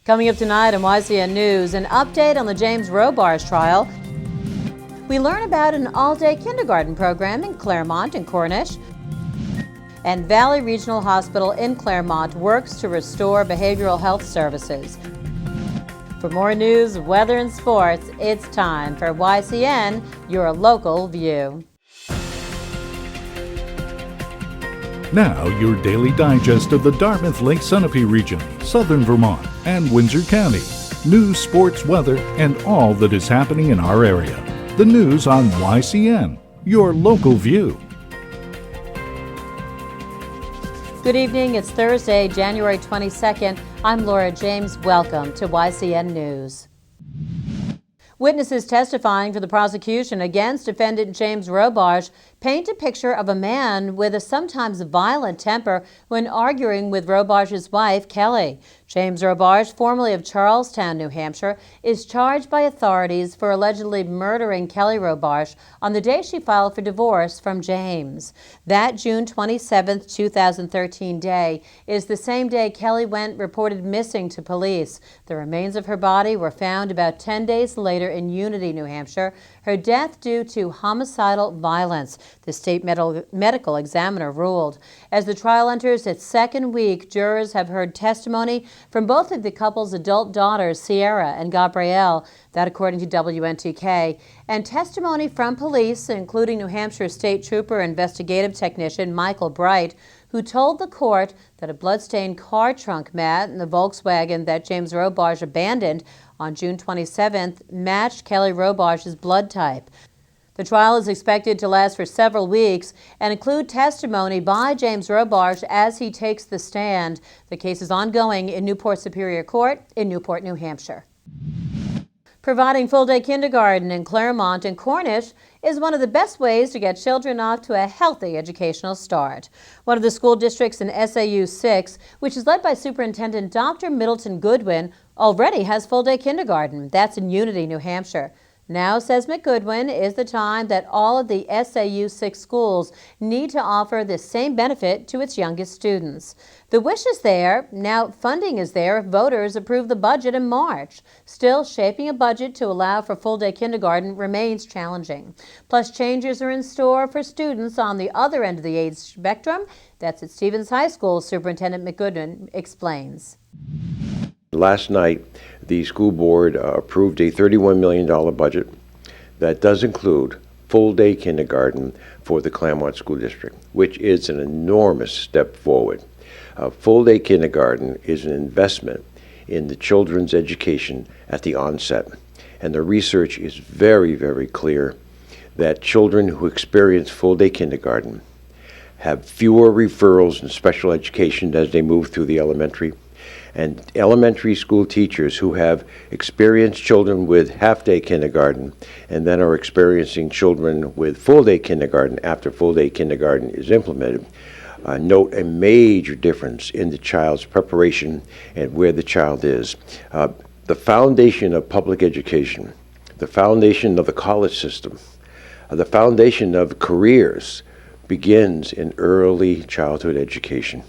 Coming up tonight on YCN News, an update on the James Robarge trial. We learn about an all-day kindergarten program in Claremont and Cornish. And Valley Regional Hospital in Claremont works to restore behavioral health services. For more news, weather, and sports, it's time for YCN, your local view. Now, your daily digest of the Dartmouth Lake Sunapee region, southern Vermont, and Windsor County. News, sports, weather, and all that is happening in our area. The news on YCN, your local view. Good evening. It's Thursday, January 22nd. I'm Laura James. Welcome to YCN News. Witnesses testifying for the prosecution against defendant James Robarge paint a picture of a man with a sometimes violent temper when arguing with Robarge's wife, Kelly. James Robarge, formerly of Charlestown, New Hampshire, is charged by authorities for allegedly murdering Kelly Robarge on the day she filed for divorce from James. That June 27, 2013 day is the same day Kelly went reported missing to police. The remains of her body were found about 10 days later in Unity, New Hampshire. Her death due to homicidal violence, the state medical examiner ruled. As the trial enters its second week, jurors have heard testimony from both of the couple's adult daughters, Sierra and Gabrielle, that according to WNTK, and testimony from police, including New Hampshire State Trooper investigative technician Michael Bright, who told the court that a bloodstained car trunk mat in the Volkswagen that James Robarge abandoned on June 27th matched Kelly Robarge's blood type. The trial is expected to last for several weeks and include testimony by James Robarge as he takes the stand. The case is ongoing in Newport Superior Court in Newport, New Hampshire. Providing full-day kindergarten in Claremont and Cornish is one of the best ways to get children off to a healthy educational start. One of the school districts in SAU 6, which is led by Superintendent Dr. Middleton Goodwin, already has full-day kindergarten. That's in Unity, New Hampshire. Now, says McGoodwin, is the time that all of the SAU 6 schools need to offer the same benefit to its youngest students. The wish is there. Now funding is there if voters approve the budget in March. Still, shaping a budget to allow for full-day kindergarten remains challenging. Plus, changes are in store for students on the other end of the age spectrum. That's at Stevens High School, Superintendent McGoodwin explains. Last night, the school board approved a $31 million budget that does include full-day kindergarten for the Claremont School District, which is an enormous step forward. Full-day kindergarten is an investment in the children's education at the onset, and the research is very, very clear that children who experience full-day kindergarten have fewer referrals in special education as they move through the elementary. And elementary school teachers who have experienced children with half-day kindergarten and then are experiencing children with full-day kindergarten after full-day kindergarten is implemented, note a major difference in the child's preparation and where the child is. The foundation of public education, the foundation of the college system, the foundation of careers begins in early childhood education.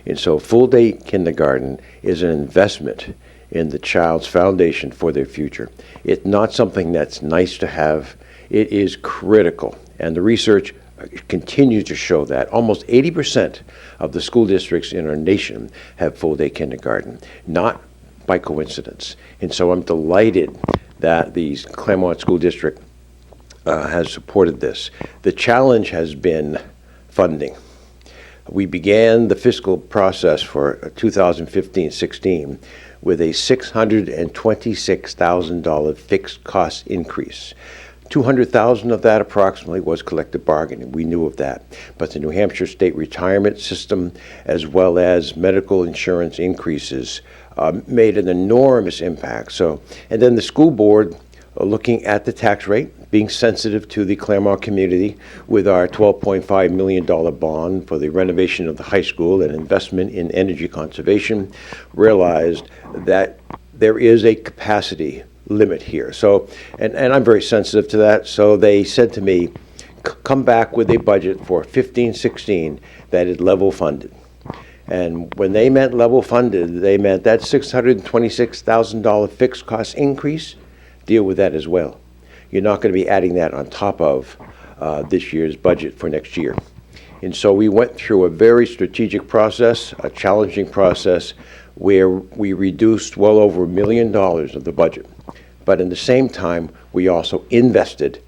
And so full-day kindergarten is an investment in the child's foundation for their future. It's not something that's nice to have. It is critical. And the research continues to show that. Almost 80% of the school districts in our nation have full-day kindergarten, not by coincidence. And so I'm delighted that the Claremont School District has supported this. The challenge has been funding. We began the fiscal process for 2015-16 with a $626,000 fixed cost increase. $200,000 of that approximately was collective bargaining. We knew of that. But the New Hampshire State Retirement System, as well as medical insurance increases, made an enormous impact. And then the school board, looking at the tax rate, being sensitive to the Claremont community with our $12.5 million bond for the renovation of the high school and investment in energy conservation, realized that there is a capacity limit here. And I'm very sensitive to that. So they said to me, come back with a budget for 15-16 that is level funded. And when they meant level funded, they meant that $626,000 fixed cost increase, deal with that as well. You're not going to be adding that on top of this year's budget for next year. And so we went through a very strategic process, a challenging process, where we reduced well over $1 million of the budget. But in the same time, we also invested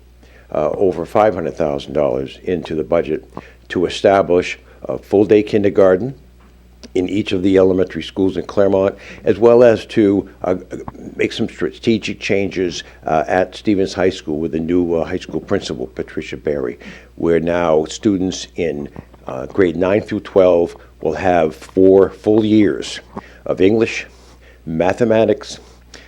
over $500,000 into the budget to establish a full-day kindergarten in each of the elementary schools in Claremont, as well as to make some strategic changes at Stevens High School with the new high school principal, Patricia Berry, where now students in grade 9 through 12 will have 4 full years of English, mathematics,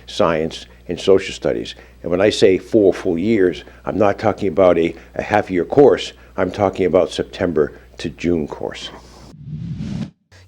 science, and social studies. And when I say 4 full years, I'm not talking about a half-year course. I'm talking about September to June course.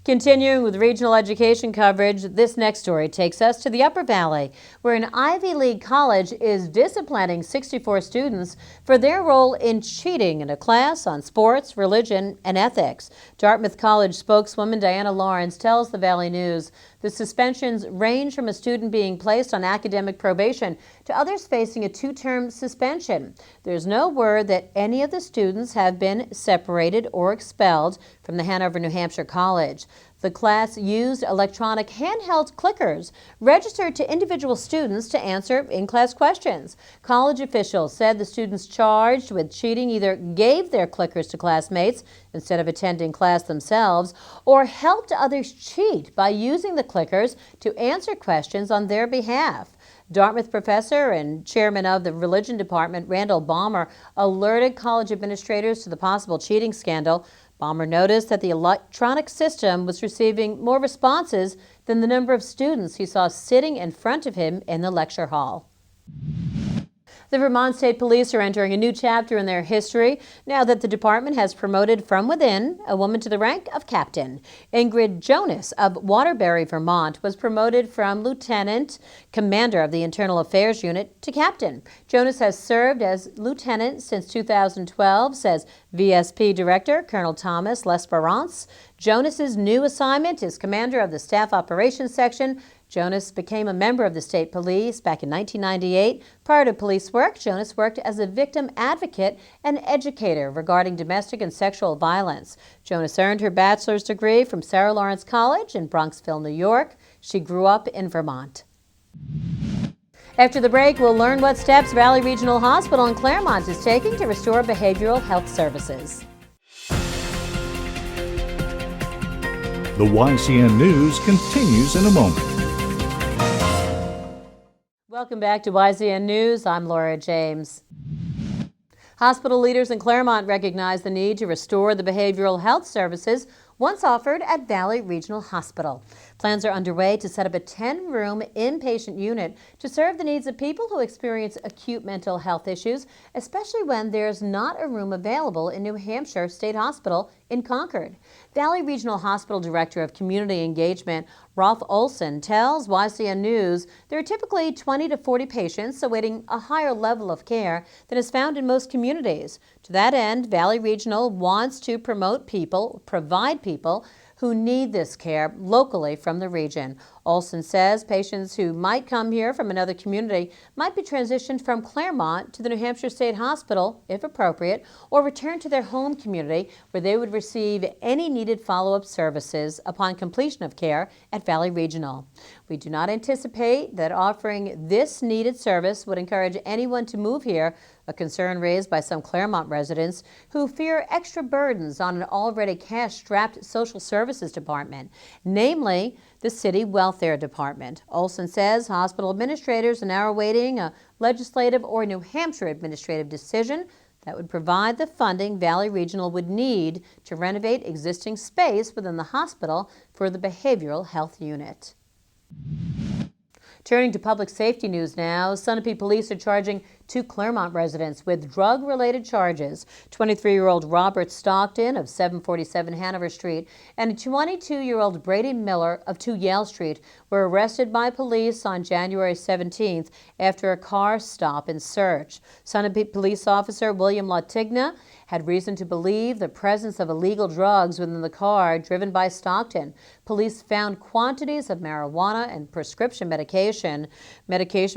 Continuing with regional education coverage, this next story takes us to the Upper Valley, where an Ivy League college is disciplining 64 students for their role in cheating in a class on sports, religion, and ethics. Dartmouth College spokeswoman Diana Lawrence tells the Valley News the suspensions range from a student being placed on academic probation to others facing a 2-term suspension. There's no word that any of the students have been separated or expelled from the Hanover, New Hampshire College. The class used electronic handheld clickers registered to individual students to answer in-class questions. College officials said the students charged with cheating either gave their clickers to classmates instead of attending class themselves, or helped others cheat by using the clickers to answer questions on their behalf. Dartmouth professor and chairman of the religion department, Randall Balmer, alerted college administrators to the possible cheating scandal. Balmer noticed that the electronic system was receiving more responses than the number of students he saw sitting in front of him in the lecture hall. The Vermont State Police are entering a new chapter in their history now that the department has promoted from within a woman to the rank of captain. Ingrid Jonas of Waterbury, Vermont, was promoted from lieutenant commander of the Internal Affairs Unit to captain. Jonas has served as lieutenant since 2012, says VSP Director Colonel Thomas L'Esperance. Jonas's new assignment is commander of the Staff Operations Section. Jonas became a member of the state police back in 1998. Prior to police work, Jonas worked as a victim advocate and educator regarding domestic and sexual violence. Jonas earned her bachelor's degree from Sarah Lawrence College in Bronxville, New York. She grew up in Vermont. After the break, we'll learn what steps Valley Regional Hospital in Claremont is taking to restore behavioral health services. The YCN News continues in a moment. Welcome back to YCN News. I'm Laura James. Hospital leaders in Claremont recognize the need to restore the behavioral health services once offered at Valley Regional Hospital. Plans are underway to set up a 10-room inpatient unit to serve the needs of people who experience acute mental health issues, especially when there's not a room available in New Hampshire State Hospital in Concord. Valley Regional Hospital Director of Community Engagement, Rolf Olson, tells YCN News there are typically 20 to 40 patients awaiting a higher level of care than is found in most communities. To that end, Valley Regional wants to provide people who need this care locally from the region. Olson says patients who might come here from another community might be transitioned from Claremont to the New Hampshire State Hospital, if appropriate, or return to their home community where they would receive any needed follow-up services upon completion of care at Valley Regional. We do not anticipate that offering this needed service would encourage anyone to move here, a concern raised by some Claremont residents who fear extra burdens on an already cash-strapped social services department, namely the City Welfare Department. Olson says hospital administrators are now awaiting a legislative or New Hampshire administrative decision that would provide the funding Valley Regional would need to renovate existing space within the hospital for the behavioral health unit. Turning to public safety news now, Sunapee police are charging 2 Claremont residents with drug-related charges. 23-year-old Robert Stockton of 747 Hanover Street and 22-year-old Brady Miller of 2 Yale Street were arrested by police on January 17th after a car stop and search. Sunapee police officer William Latigna had reason to believe the presence of illegal drugs within the car driven by Stockton. Police found quantities of marijuana and prescription medication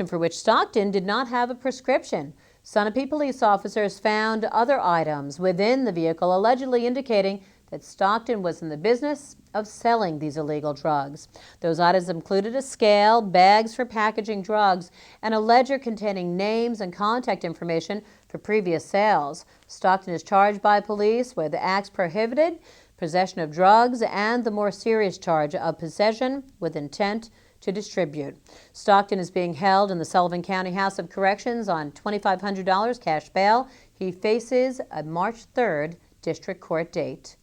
for which Stockton did not have a prescription. Sunapee police officers found other items within the vehicle allegedly indicating that Stockton was in the business of selling these illegal drugs. Those items included a scale, bags for packaging drugs, and a ledger containing names and contact information for previous sales. Stockton is charged by police with acts prohibited, possession of drugs, and the more serious charge of possession with intent to distribute. Stockton is being held in the Sullivan County House of Corrections on $2,500 cash bail. He faces a March 3rd district court date.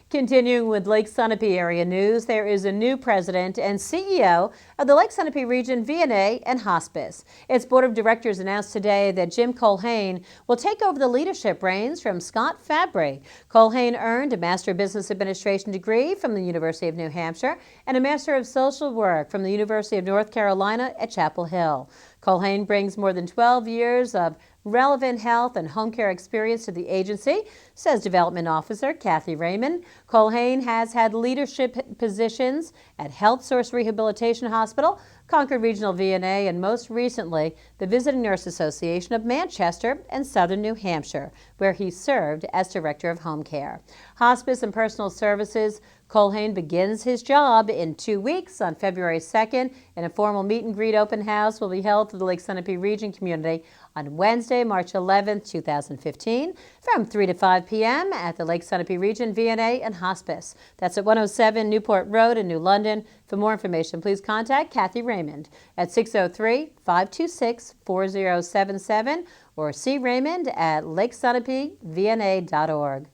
Continuing with Lake Sunapee area news, there is a new president and CEO of the Lake Sunapee Region VNA and Hospice. Its board of directors announced today that Jim Colhane will take over the leadership reins from Scott Fabry. Colhane earned a Master of Business Administration degree from the University of New Hampshire and a Master of Social Work from the University of North Carolina at Chapel Hill. Colhane brings more than 12 years of relevant health and home care experience to the agency, says Development Officer Kathy Raymond. Colhane has had leadership positions at Health Source Rehabilitation Hospital, Concord Regional VNA, and most recently, the Visiting Nurse Association of Manchester and Southern New Hampshire, where he served as Director of Home Care. Hospice and Personal Services. Colhane begins his job in 2 weeks on February 2nd, and a formal meet and greet open house will be held for the Lake Sunapee region community on Wednesday, March 11th, 2015, from 3 to 5 p.m. at the Lake Sunapee Region VNA and Hospice. That's at 107 Newport Road in New London. For more information, please contact Kathy Raymond at 603-526-4077 or see Raymond at lakesunapeevna.org.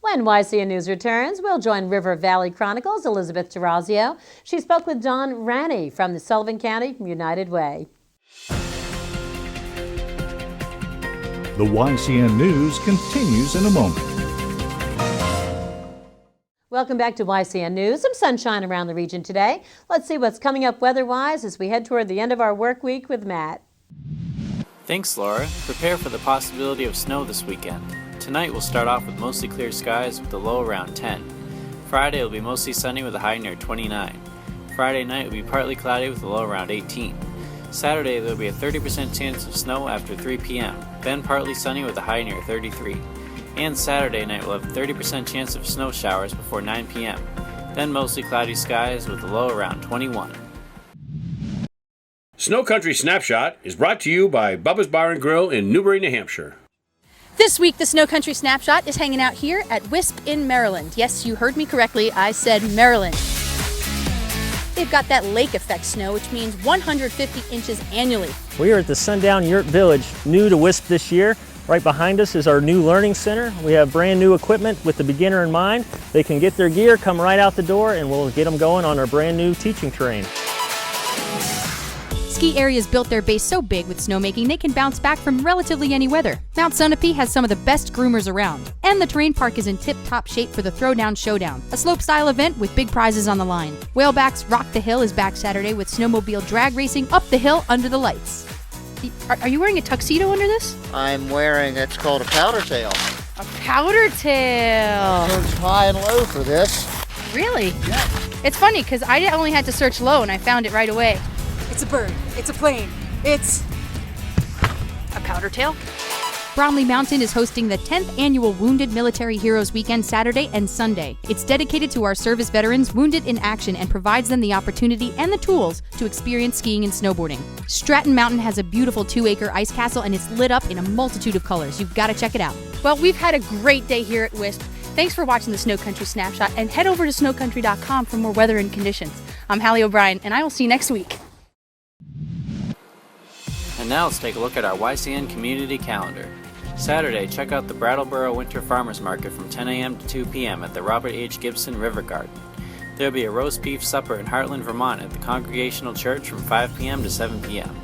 When YCN News returns, we'll join River Valley Chronicles' Elizabeth Durazio. She spoke with Don Ranney from the Sullivan County United Way. The YCN News continues in a moment. Welcome back to YCN News. Some sunshine around the region today. Let's see what's coming up weather-wise as we head toward the end of our work week with Matt. Thanks, Laura. Prepare for the possibility of snow this weekend. Tonight we'll start off with mostly clear skies with a low around 10. Friday will be mostly sunny with a high near 29. Friday night will be partly cloudy with a low around 18. Saturday there will be a 30% chance of snow after 3 p.m., then partly sunny with a high near 33. And Saturday night will have a 30% chance of snow showers before 9 p.m., then mostly cloudy skies with a low around 21. Snow Country Snapshot is brought to you by Bubba's Bar and Grill in Newbury, New Hampshire. This week, the Snow Country Snapshot is hanging out here at Wisp in Maryland. Yes, you heard me correctly. I said Maryland. They've got that lake effect snow, which means 150 inches annually. We are at the Sundown Yurt Village, new to Wisp this year. Right behind us is our new learning center. We have brand new equipment with the beginner in mind. They can get their gear, come right out the door, and we'll get them going on our brand new teaching terrain. Ski areas built their base so big with snowmaking they can bounce back from relatively any weather. Mount Sunapee has some of the best groomers around. And the terrain park is in tip-top shape for the Throwdown Showdown, a slope-style event with big prizes on the line. Whaleback's Rock the Hill is back Saturday with snowmobile drag racing up the hill under the lights. Are you wearing a tuxedo under this? I'm wearing, it's called a powder tail. A powder tail. Search high and low for this. Really? Yeah. It's funny because I only had to search low and I found it right away. It's a bird. It's a plane. It's a powder tail. Bromley Mountain is hosting the 10th annual Wounded Military Heroes Weekend Saturday and Sunday. It's dedicated to our service veterans wounded in action and provides them the opportunity and the tools to experience skiing and snowboarding. Stratton Mountain has a beautiful 2-acre ice castle and it's lit up in a multitude of colors. You've got to check it out. Well, we've had a great day here at Wisp. Thanks for watching the Snow Country Snapshot and head over to snowcountry.com for more weather and conditions. I'm Hallie O'Brien and I will see you next week. And now let's take a look at our YCN community calendar. Saturday, check out the Brattleboro Winter Farmers Market from 10 a.m. to 2 p.m. at the Robert H. Gibson River Garden. There will be a roast beef supper in Heartland, Vermont at the Congregational Church from 5 p.m. to 7 p.m.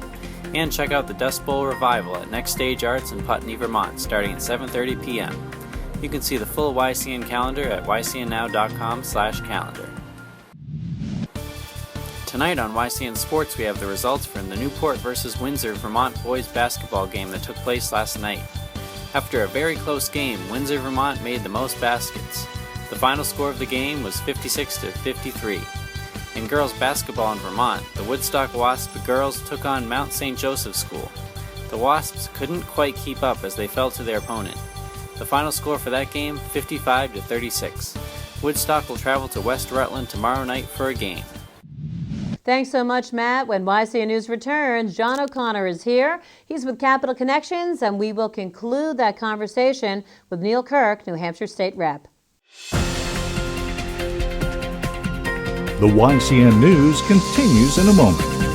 And check out the Dust Bowl Revival at Next Stage Arts in Putney, Vermont starting at 7:30 p.m. You can see the full YCN calendar at ycnnow.com/calendar. Tonight on YCN Sports, we have the results from the Newport versus Windsor Vermont boys basketball game that took place last night. After a very close game, Windsor Vermont made the most baskets. The final score of the game was 56-53. In girls basketball in Vermont, the Woodstock Wasp girls took on Mount St. Joseph School. The Wasps couldn't quite keep up as they fell to their opponent. The final score for that game, 55-36. Woodstock will travel to West Rutland tomorrow night for a game. Thanks so much, Matt. When YCN News returns, John O'Connor is here. He's with Capital Connections, and we will conclude that conversation with Neil Kirk, New Hampshire State Rep. The YCN News continues in a moment.